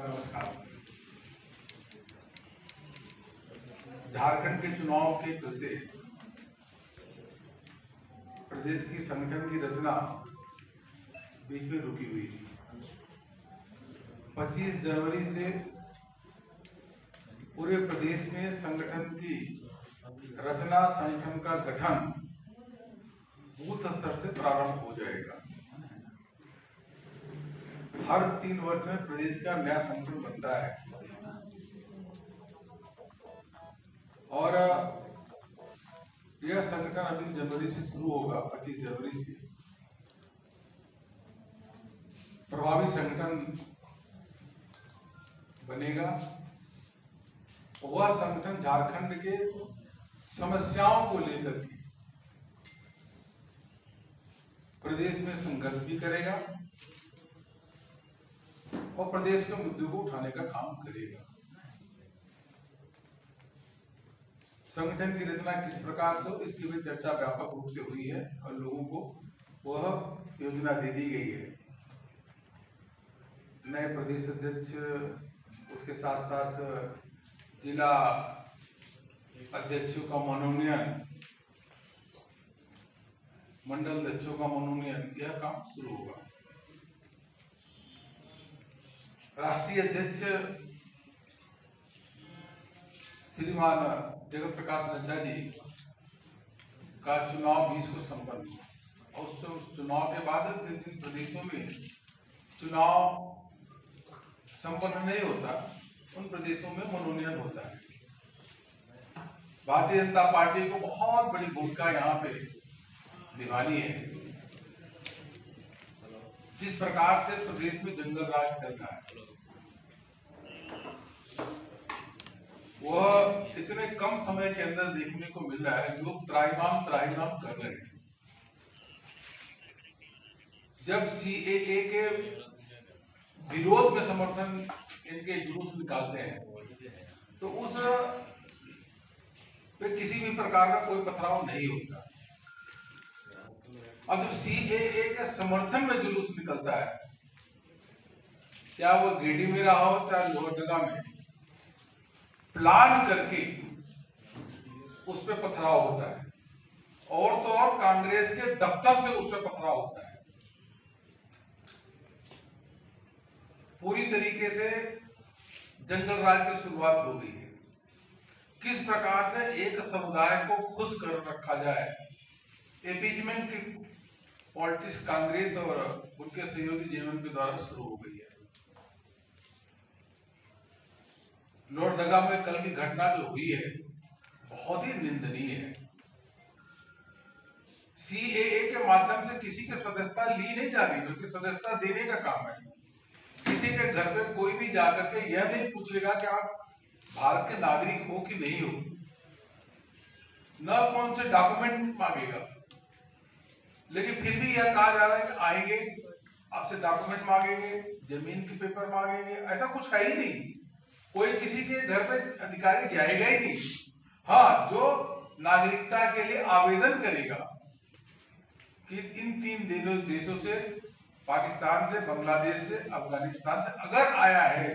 नमस्कार। झारखंड के चुनाव के चलते प्रदेश की संगठन की रचना बीच में रुकी हुई थी। 25 जनवरी से पूरे प्रदेश में संगठन की रचना, संगठन का गठन बूथ स्तर से प्रारंभ हो जाएगा। हर 3 वर्ष में प्रदेश का नया संगठन बनता है और यह संगठन अभी जनवरी से शुरू होगा। 25 जनवरी से प्रभावी संगठन बनेगा। वह संगठन झारखंड के समस्याओं को लेकर के प्रदेश में संघर्ष भी करेगा और प्रदेश के मुद्दों को उठाने का काम करेगा। संगठन की रचना किस प्रकार से हो, इसकी भी चर्चा व्यापक रूप से हुई है और लोगों को वह योजना दे दी गई है। नए प्रदेश अध्यक्ष, उसके साथ साथ जिला अध्यक्षों का मनोनयन, मंडल अध्यक्षों का मनोनयन, यह काम शुरू होगा। राष्ट्रीय अध्यक्ष श्रीमान जगत प्रकाश नड्डा जी का चुनाव 20 को संपन्न हुआ और उस चुनाव के बाद जिन प्रदेशों में चुनाव संपन्न नहीं होता, उन प्रदेशों में मनोनयन होता है। भारतीय जनता पार्टी को बहुत बड़ी भूमिका यहाँ पे निभानी है। जिस प्रकार से प्रदेश में जंगल राज चल रहा है, वह इतने कम समय के अंदर देखने को मिल रहा है। लोग त्राहिमाम कर रहे हैं। जब CAA के विरोध में समर्थन इनके जुलूस निकालते हैं तो उस पे किसी भी प्रकार का कोई पथराव नहीं होता। अब जब CAA के समर्थन में जुलूस निकलता है, चाहे वो गिरिडीह में रहा हो चाहे लोहरदगा में, प्लान करके उस पर पथराव होता है और तो और कांग्रेस के दफ्तर से उस पर पथराव होता है। पूरी तरीके से जंगल राज की शुरुआत हो गई है। किस प्रकार से एक समुदाय को खुश कर रखा जाए, एपीजमेंट की पॉलिटिक्स कांग्रेस और उनके सहयोगी जेएमएम के द्वारा शुरू हो गई है। लोहरदगा में कल की घटना जो हुई है बहुत ही निंदनीय है। CAA के माध्यम से किसी की सदस्यता ली नहीं जा रही, बल्कि सदस्यता देने का काम है। किसी के घर पे कोई भी जाकर के यह नहीं पूछेगा कि आप भारत के नागरिक हो कि नहीं हो, न कौन से डॉक्यूमेंट मांगेगा, लेकिन फिर भी यह कहा जा रहा है कि आएंगे, आपसे डॉक्यूमेंट मांगेंगे, जमीन के पेपर मांगेंगे। ऐसा कुछ है ही नहीं। कोई किसी के घर पे अधिकारी जाएगा ही नहीं। हाँ, जो नागरिकता के लिए आवेदन करेगा कि इन 3 देशों से, पाकिस्तान से, बांग्लादेश से, अफगानिस्तान से अगर आया है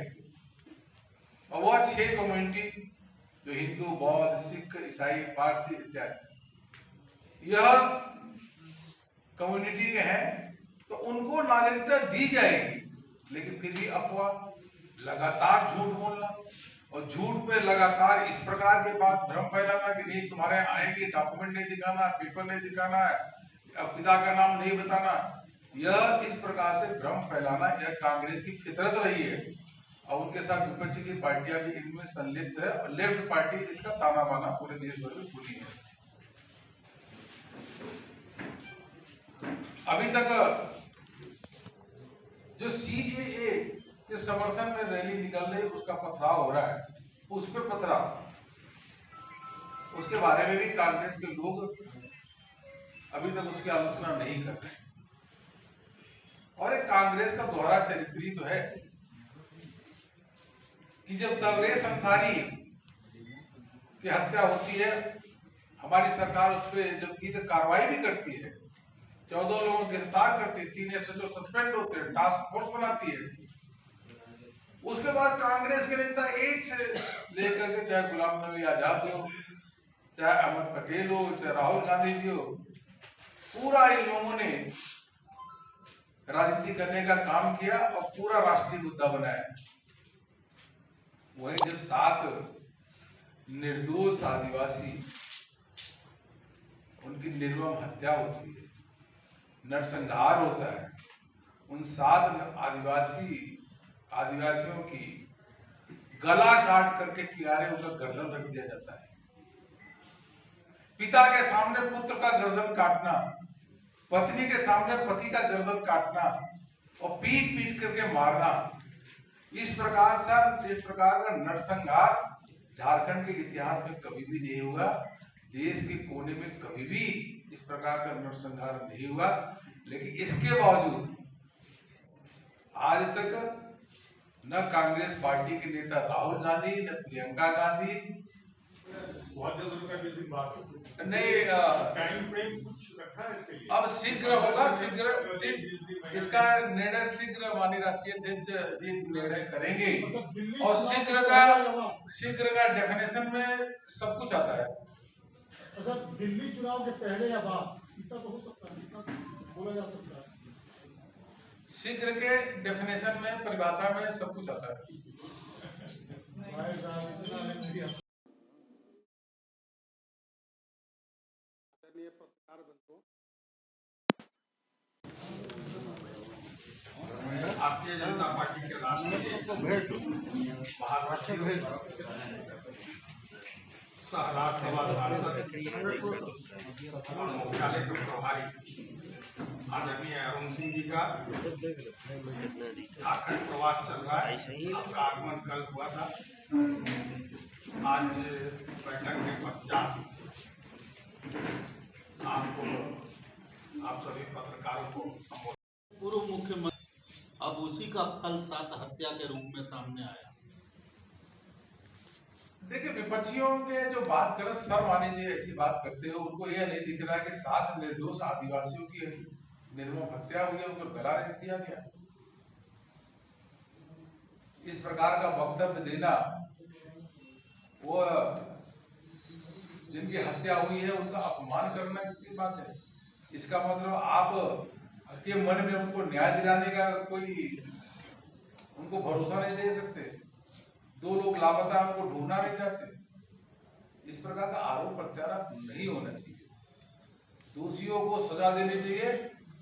और वह 6 कम्युनिटी जो हिंदू, बौद्ध, सिख, ईसाई, पारसी इत्यादि यह कम्युनिटी के हैं, तो उनको नागरिकता दी जाएगी। लेकिन फिर भी अफवाह, लगातार झूठ बोलना और झूठ पे लगातार इस प्रकार के बात भ्रम फैलाना कि नहीं तुम्हारे आएंगे, डॉक्यूमेंट नहीं दिखाना, पेपर नहीं दिखाना है, पिता का नाम नहीं बताना, यह इस प्रकार से भ्रम फैलाना, यह कांग्रेस की फितरत रही है और उनके साथ विपक्ष की पार्टियां भी इनमें संलिप्त है और लेफ्ट पार्टी इसका ताना बाना पूरे देश भर में खुली है। अभी तक जो CAA के समर्थन में रैली निकल रही, उसका पथराव हो रहा है, उस पर पथराव, उसके बारे में भी कांग्रेस के लोग अभी तक उसकी आलोचना नहीं कर रहे। और एक कांग्रेस का दोहरा चरित्र ही तो है कि जब तबरेज अंसारी की हत्या होती है, हमारी सरकार उस पर जब सीधे कार्रवाई भी करती है, 14 लोगों को गिरफ्तार करती है, 3 SHO सस्पेंड होते हैं, टास्क फोर्स बनाती है, उसके बाद कांग्रेस के नेता एक से लेकर के चाहे गुलाम नबी आजाद हो, चाहे अहमद पटेल हो, चाहे राहुल गांधी जी हो, पूरा इन लोगों ने राजनीति करने का काम किया और पूरा राष्ट्रीय मुद्दा बनाया। वही जब 7 निर्दोष आदिवासी उनकी निर्मम हत्या होती है, नरसंहार होता है, उन 7 आदिवासियों की गला काट करके किनारे उनका गर्दन रख दिया जाता है। पिता के सामने पुत्र का गर्दन काटना, पत्नी के सामने पति का गर्दन काटना और पीट पीट करके मारना, इस प्रकार का नरसंहार झारखंड के इतिहास में कभी भी नहीं हुआ। देश के कोने में कभी भी इस प्रकार का नरसंहार नहीं हुआ। लेकिन इसके बावजूद आज तक न कांग्रेस पार्टी के नेता राहुल गांधी, न प्रियंका गांधी नहीं, अब शीघ्र होगा, इसका निर्णय शीघ्र माननीय राष्ट्रीय अध्यक्ष जी निर्णय करेंगे और शीघ्र का डेफिनेशन में सब कुछ आता है। सर, दिल्ली चुनाव के पहले या बाद इतना तो हो सकता है, इतना बोला जा सकता है। शीघ्र के डेफिनेशन में, परिभाषा में सब कुछ आता है। भारतीय जनता पार्टी के राष्ट्रीय महासचिव सह राज्यसभा सांसद और मुख्यालय के प्रभारी आदरणीय अरुण सिंह जी का झारखंड प्रवास चल रहा है। आपका आगमन कल हुआ था। आज बैठक के पश्चात आप सभी पत्रकारों को संबोधित। पूर्व मुख्यमंत्री अब उसी का फल 7 हत्या के रूप में सामने आया। देखिए, विपक्षियों के जो बात कर शर्म आनी चाहिए ऐसी बात करते हो, उनको यह नहीं दिख रहा है कि 7 निर्दोष आदिवासियों की निर्मम हत्या हुई है, उनको गला रख दिया गया। इस प्रकार का वक्तव्य देना, वो जिनकी हत्या हुई है उनका अपमान करने की बात है। इसका मतलब आप के मन में उनको न्याय दिलाने का कोई उनको भरोसा नहीं दे सकते। 2 लोग लापता, उनको ढूंढना नहीं चाहते। इस प्रकार का आरोप प्रत्यारोप नहीं होना चाहिए। दोषियों को सजा देनी चाहिए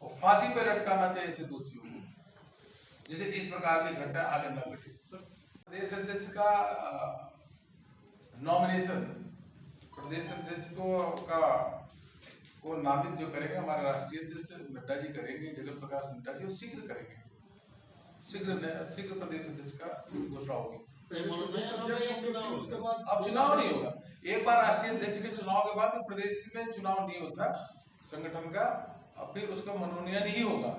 और फांसी पर लटकाना चाहिए ऐसे दोषियों को, जिसे इस प्रकार की घटना आगे न घटे। प्रदेश अध्यक्ष का नॉमिनेशन प्रदेश अध्यक्ष को नामित जो करेंगे हमारे राष्ट्रीय अध्यक्ष नड्डा जी करेंगे, जगत प्रकाश नड्डा जी, शीघ्र करेंगे। शीघ्र प्रदेश अध्यक्ष का घोषणा होगी। अब चुनाव नहीं होगा। एक बार राष्ट्रीय अध्यक्ष के चुनाव के बाद प्रदेश में चुनाव नहीं होता संगठन का, अब फिर उसका मनोनयन ही होगा।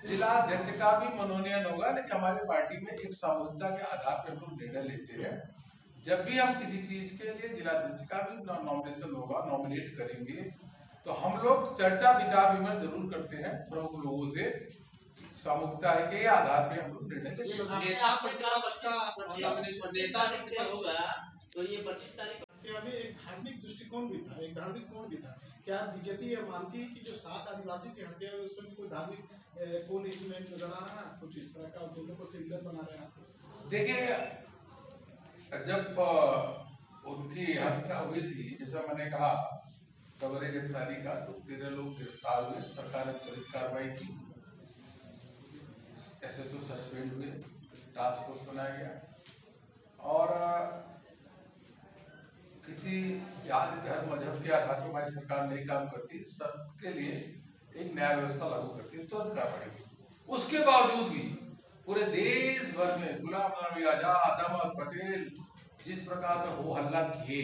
जिला अध्यक्ष का भी मनोनयन होगा, लेकिन हमारी पार्टी में एक सामूहिकता के आधार पर हम लोग निर्णय लेते हैं। जब भी हम किसी चीज के लिए जिला अध्यक्ष का भी नॉमिनेशन होगा, नॉमिनेट करेंगे, तो हम लोग चर्चा विचार विमर्श जरूर करते हैं प्रमुख लोगों से। सामूहिकता है के आधार पे हम लोग निर्णय लेते हैं। तो ये 25 तारीख में एक धार्मिक दृष्टिकोण भी था, एक धार्मिक कोण भी था। क्या बीजेपी ये मानती है कि जो 7 आदिवासी की हत्या है उसमें कोई धार्मिक कोण इसमें नजर आ रहा है? कुछ इस तरह का दोनों को सिलेंडर बना रहे हैं। देखिए, जब उनकी हत्या हुई थी, जैसा मैंने कहा कवरेज अंसारी का, तो 13 लोग गिरफ्तार हुए। सरकार ने त्वरित कार्रवाई की, SHO सस्पेंड हुए, टास्क फोर्स बनाया गया और किसी जाति धर्म मजहब के आधार पर हमारी सरकार नहीं काम करती, सबके लिए एक न्याय व्यवस्था लागू करती है, तुरंत कार्रवाई की। उसके बावजूद भी पूरे देश भर में गुलाम नबी आजाद, अहमद पटेल जिस प्रकार से हो हल्ला किए,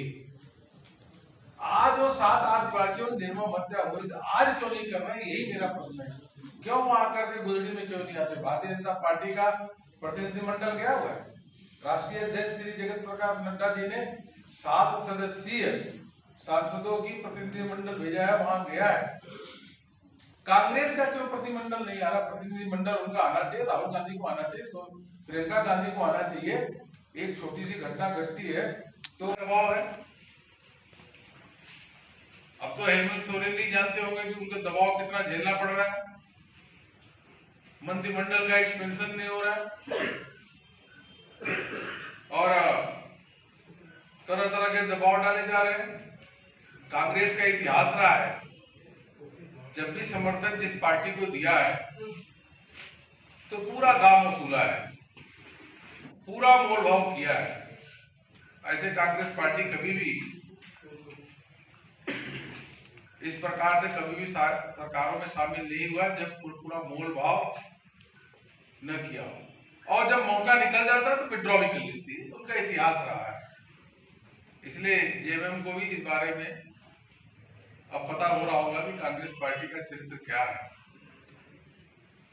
आज वो 7 आदिवासियों की निर्मम हत्या हो रही, तो आज क्यों नहीं कर रहे? यही मेरा प्रश्न है। क्यों वहां करके गुजरी में क्यों नहीं आते? भारतीय जनता पार्टी का प्रतिनिधिमंडल गया हुआ है। राष्ट्रीय अध्यक्ष श्री जगत प्रकाश नड्डा जी ने 7 सदस्यीय सांसदों की प्रतिनिधिमंडल भेजा है, वहां गया है। कांग्रेस का क्यों प्रतिनिधिमंडल नहीं आ रहा? प्रतिनिधिमंडल उनका आना चाहिए, राहुल गांधी को आना चाहिए, प्रियंका गांधी को आना चाहिए। एक छोटी सी घटना घटती है तो दबाव है। अब तो हेमंत सोरेन नहीं जानते होंगे कि उनको दबाव कितना झेलना पड़ रहा है। मंत्रिमंडल का एक्सपेंशन नहीं हो रहा है और तरह तरह के दबाव डाले जा रहे हैं। कांग्रेस का इतिहास रहा है, जब भी समर्थन जिस पार्टी को दिया है तो पूरा दाम वसूला है, पूरा मोल भाव किया है। ऐसे कांग्रेस पार्टी कभी भी इस प्रकार से कभी भी सरकारों में शामिल नहीं हुआ जब पूरा मोल भाव न किया हो, और जब मौका निकल जाता है तो विड्रॉ भी कर लेती है। उनका इतिहास रहा है। इसलिए जेएमएम को भी इस बारे में अब पता हो रहा होगा कि कांग्रेस पार्टी का चरित्र क्या है।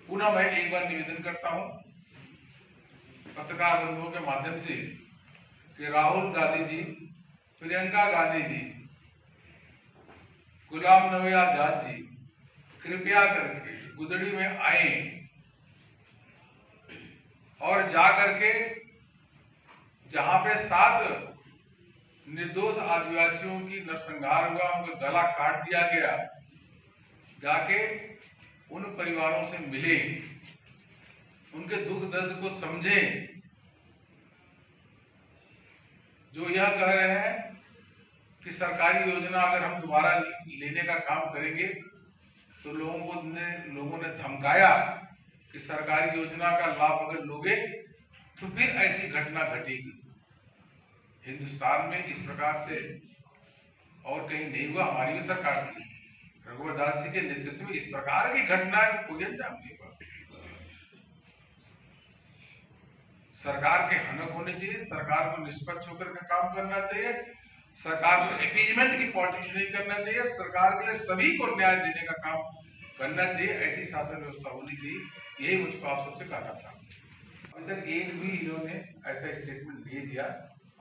पुनः मैं एक बार निवेदन करता हूं पत्रकार बंधुओं के माध्यम से कि राहुल गांधी जी, प्रियंका गांधी जी, गुलाम नबी आजाद जी कृपया करके गुदड़ी में आए और जा करके जहां पे 7 निर्दोष आदिवासियों की नरसंहार हुआ, उनका गला काट दिया गया, जाके उन परिवारों से मिले, उनके दुख दर्द को समझें। जो यह कह रहे हैं कि सरकारी योजना अगर हम दोबारा लेने का काम करेंगे तो लोगों ने धमकाया कि सरकारी योजना का लाभ अगर लोगे तो फिर ऐसी घटना घटेगी। हिंदुस्तान में इस प्रकार से और कहीं नहीं हुआ। हमारी भी सरकार थी, रघुवर दास जी के नेतृत्व में इस प्रकार की घटनाएं को कोई अंजाम नहीं हुआ। सरकार के हनक होने चाहिए, सरकार को निष्पक्ष होकर के काम करना चाहिए, सरकार को अपीजमेंट की पॉलिटिक्स नहीं करना चाहिए, सरकार के लिए सभी को न्याय देने का काम करना चाहिए। ऐसी शासन व्यवस्था होनी चाहिए। यही मुझको आप सबसे कहना था। अभी तक एक भी इन्होंने ऐसा स्टेटमेंट नहीं दिया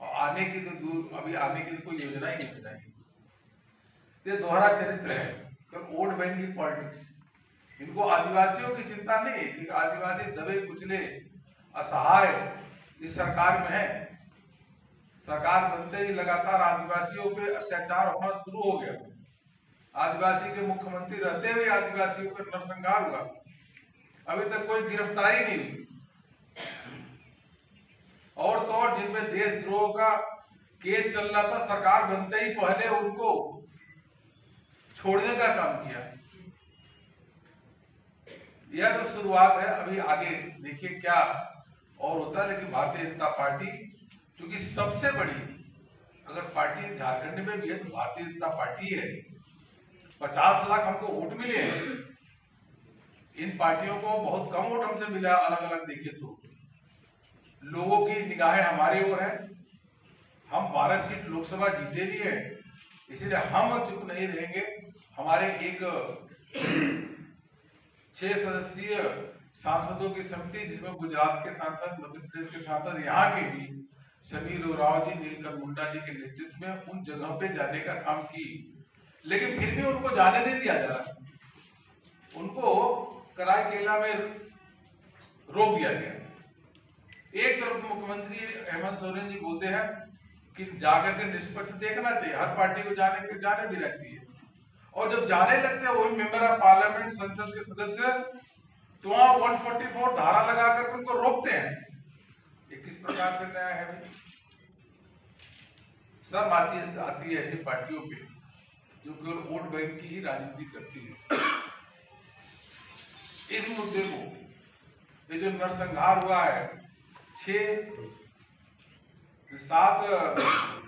और आने की तो दूर, अभी आने की तो कोई योजना ही नहीं बनाई। ये दोहरा चरित्र है, तो वोट बैंक की पॉलिटिक्स। इनको आदिवासियों की चिंता नहीं है कि आदिवासी दबे कुचले असहाय इस सरकार में है। सरकार बनते ही लगातार आदिवासियों पे अत्याचार होना शुरू हो गया। आदिवासी के मुख्यमंत्री रहते हुए आदिवासियों का नरसंहार हुआ, अभी तक कोई गिरफ्तारी नहीं हुई। और तो और जिनमें देशद्रोह का केस चल रहा था, सरकार बनते ही पहले उनको छोड़ने का काम किया। यह तो शुरुआत है, अभी आगे देखिए क्या और होता है। लेकिन भारतीय जनता पार्टी क्योंकि सबसे बड़ी अगर पार्टी झारखंड में भी है तो भारतीय जनता पार्टी है। 50 लाख हमको वोट मिले हैं, इन पार्टियों को बहुत कम वोट हमसे मिला। अलग अलग देखिए तो लोगों की निगाहें हमारी ओर है। हम 12 सीट लोकसभा जीते भी है, इसलिए हम चुप नहीं रहेंगे। हमारे एक 6 सदस्यीय सांसदों की समिति, जिसमें गुजरात के सांसद, मध्य प्रदेश के सांसद, यहाँ के भी समीर उरांव जी, नीलकंठ मुंडा जी के नेतृत्व में उन जगह पे जाने का काम की। लेकिन फिर भी उनको जाने नहीं दिया जा रहा, उनको कराईकेला में रोक दिया गया। एक तरफ मुख्यमंत्री हेमंत सोरेन जी बोलते हैं कि जाकर के निष्पक्ष देखना चाहिए, हर पार्टी को जाने देना चाहिए, और जब जाने लगते हैं वही मेंबर ऑफ पार्लियामेंट, संसद के सदस्य, तो वहां 144 धारा लगाकर उनको रोकते हैं। ये किस प्रकार से न्याय है भाई? सब बातचीत आती है ऐसी पार्टियों पे जो केवल वोट बैंक की ही राजनीति करती है। इस मुद्दे को, ये जो नरसंहार हुआ है, 7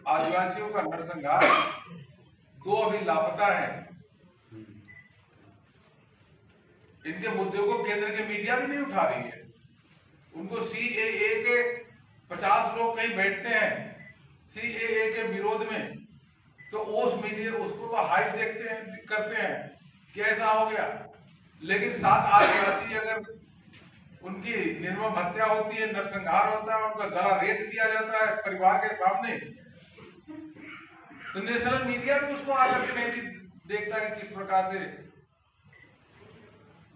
आदिवासियों का नरसंहार, 2 अभी लापता है। इनके मुद्दे को केंद्र के मीडिया भी नहीं उठा रही है। उनको सीएए के 50 लोग कहीं बैठते हैं सीएए के विरोध में, तो उस मीडिया उसको तो हाइप देखते हैं, करते हैं कि ऐसा हो गया। लेकिन 7 आदिवासी अगर उनकी निर्मम हत्या होती है, नरसंहार होता है, उनका गला रेत दिया जाता है परिवार के सामने, तो नेशनल मीडिया भी उसको आकर के नहीं देखता कि किस प्रकार से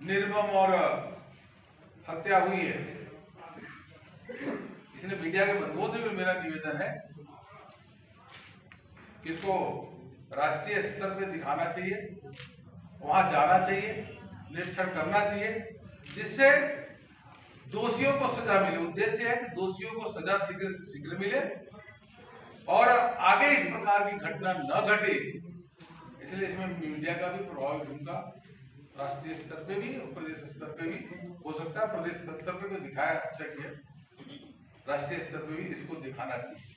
निर्मम और हत्या हुई है, इसलिए मीडिया के बंधुओं से भी मेरा निवेदन है कि इसको राष्ट्रीय स्तर पे दिखाना चाहिए, वहां जाना चाहिए, निरीक्षण करना चाहिए, जिससे दोषियों को सजा मिले। उद्देश्य है कि दोषियों को सजा शीघ्र से शीघ्र मिले और आगे इस प्रकार की घटना न घटे। इसलिए इसमें मीडिया का भी प्रभावी भूमिका राष्ट्रीय स्तर पे भी और प्रदेश स्तर पे भी हो सकता है। प्रदेश स्तर पे तो दिखाया अच्छा किया, राष्ट्रीय स्तर पे भी इसको दिखाना चाहिए।